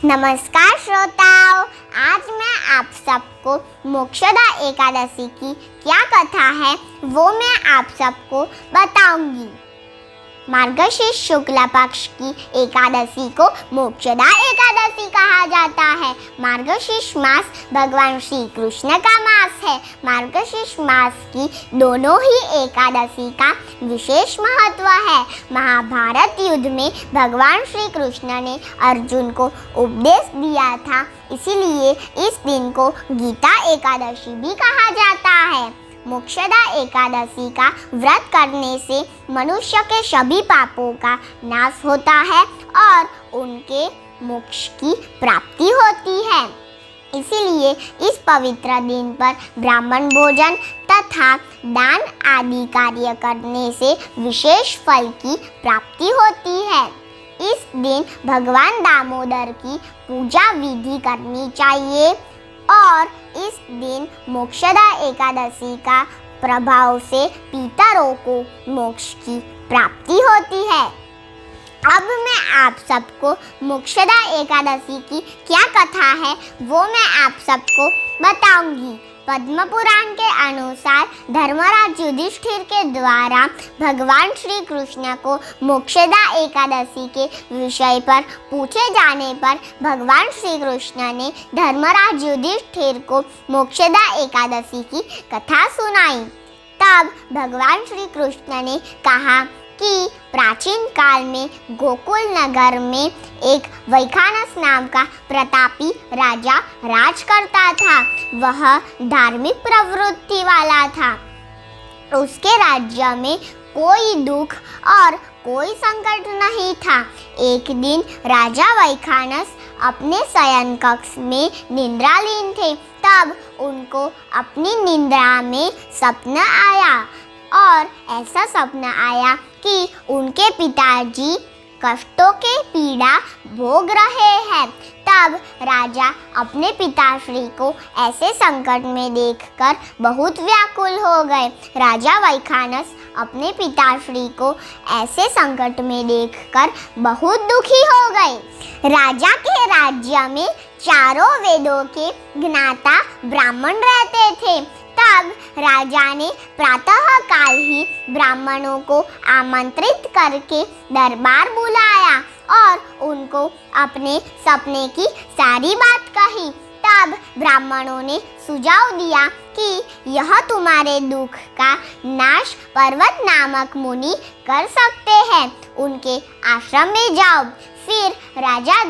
नमस्कार श्रोताओं, आज मैं आप सबको मोक्षदा एकादशी की क्या कथा है वो मैं आप सबको बताऊंगी। मार्गशीर्ष शुक्ल पक्ष की एकादशी को मोक्षदा एकादशी कहा जाता है। मार्गशीर्ष मास भगवान श्री कृष्ण का मास है। मार्गशीर्ष मास की दोनों ही एकादशी का विशेष महत्व है। महाभारत युद्ध में भगवान श्री कृष्ण ने अर्जुन को उपदेश दिया था, इसीलिए इस दिन को गीता एकादशी भी कहा जाता है। मोक्षदा एकादशी का व्रत करने से मनुष्य के सभी पापों का नाश होता है और उनके मोक्ष की प्राप्ति होती है। इसीलिए इस पवित्र दिन पर ब्राह्मण भोजन तथा दान आदि कार्य करने से विशेष फल की प्राप्ति होती है। इस दिन भगवान दामोदर की पूजा विधि करनी चाहिए और इस दिन मोक्षदा एकादशी का प्रभाव से पितरों को मोक्ष की प्राप्ति होती है। अब मैं आप सबको मोक्षदा एकादशी की क्या कथा है वो मैं आप सबको बताऊंगी। पद्म पुराण के अनुसार धर्मराज युधिष्ठिर के द्वारा भगवान श्री कृष्ण को मोक्षदा एकादशी के विषय पर पूछे जाने पर भगवान श्री कृष्ण ने धर्मराज युधिष्ठिर को मोक्षदा एकादशी की कथा सुनाई। तब भगवान श्री कृष्ण ने कहा कि प्राचीन काल में गोकुल नगर में एक वैखानस नाम का प्रतापी राजा राज करता था। वह धार्मिक प्रवृत्ति वाला था। उसके राज्य में कोई दुख और कोई संकट नहीं था। एक दिन राजा वैखानस अपने शयन कक्ष में निद्रालीन थे। तब उनको अपनी निद्रा में सपना आया और ऐसा सपना आया कि उनके पिताजी कष्टों के पीड़ा भोग रहे हैं। तब राजा अपने पिताश्री को ऐसे संकट में देखकर बहुत व्याकुल हो गए। राजा वैखानस अपने पिताश्री को ऐसे संकट में देखकर बहुत दुखी हो गए। राजा के राज्य में चारों वेदों के ज्ञाता ब्राह्मण रहते थे। तब राजा ने प्रातः काल ही ब्राह्मणों को आमंत्रित करके दरबार बुलाया और उनको अपने सपने की सारी बात कही। तब ब्राह्मणों ने सुझाव दिया कि यह तुम्हारे दुख का नाश पर्वत नामक मुनि कर सकते हैं, उनके आश्रम में जाओ। फिर राजा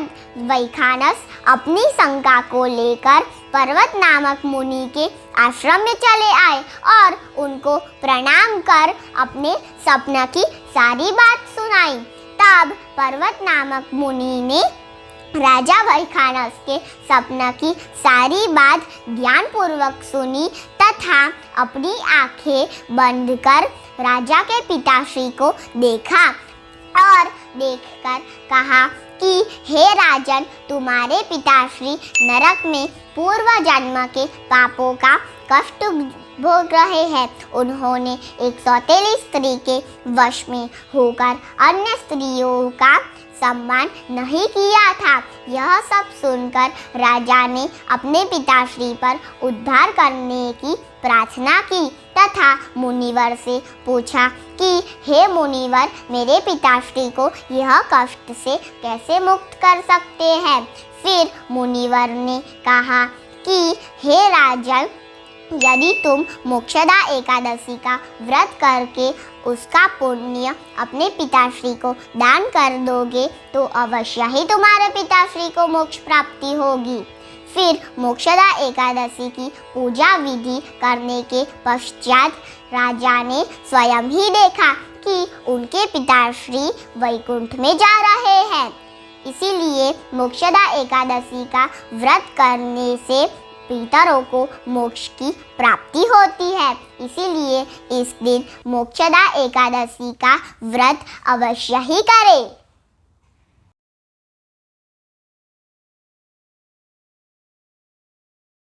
वैखानस अपनी शंका को लेकर पर्वत नामक मुनि के आश्रम में चले आए और उनको प्रणाम कर अपने सपना की सारी बात सुनाई। तब पर्वत नामक मुनि ने राजा वैखानस के सपना की सारी बात ध्यानपूर्वक सुनी तथा अपनी आंखें बंद कर राजा के पिताश्री को देखा और देखकर कहा कि हे राजन, तुम्हारे पिताश्री नरक में पूर्व जन्म के पापों का कष्ट भोग रहे हैं। उन्होंने एक सौतेली स्त्री के वश में होकर अन्य स्त्रियों का सम्मान नहीं किया था। यह सब सुनकर राजा ने अपने पिताश्री पर उद्धार करने की प्रार्थना की तथा मुनिवर से पूछा कि हे मुनिवर, मेरे पिताश्री को यह कष्ट से कैसे मुक्त कर सकते हैं। फिर मुनिवर ने कहा कि हे राजन, यदि तुम मोक्षदा एकादशी का व्रत करके उसका पुण्य अपने पिताश्री को दान कर दोगे तो अवश्य ही तुम्हारे पिताश्री को मोक्ष प्राप्ति होगी। फिर मोक्षदा एकादशी की पूजा विधि करने के पश्चात राजा ने स्वयं ही देखा कि उनके पिताश्री वैकुंठ में जा रहे हैं। इसीलिए मोक्षदा एकादशी का व्रत करने से पितरों को मोक्ष की प्राप्ति होती है। इसीलिए इस दिन मोक्षदा एकादशी का व्रत अवश्य ही करें।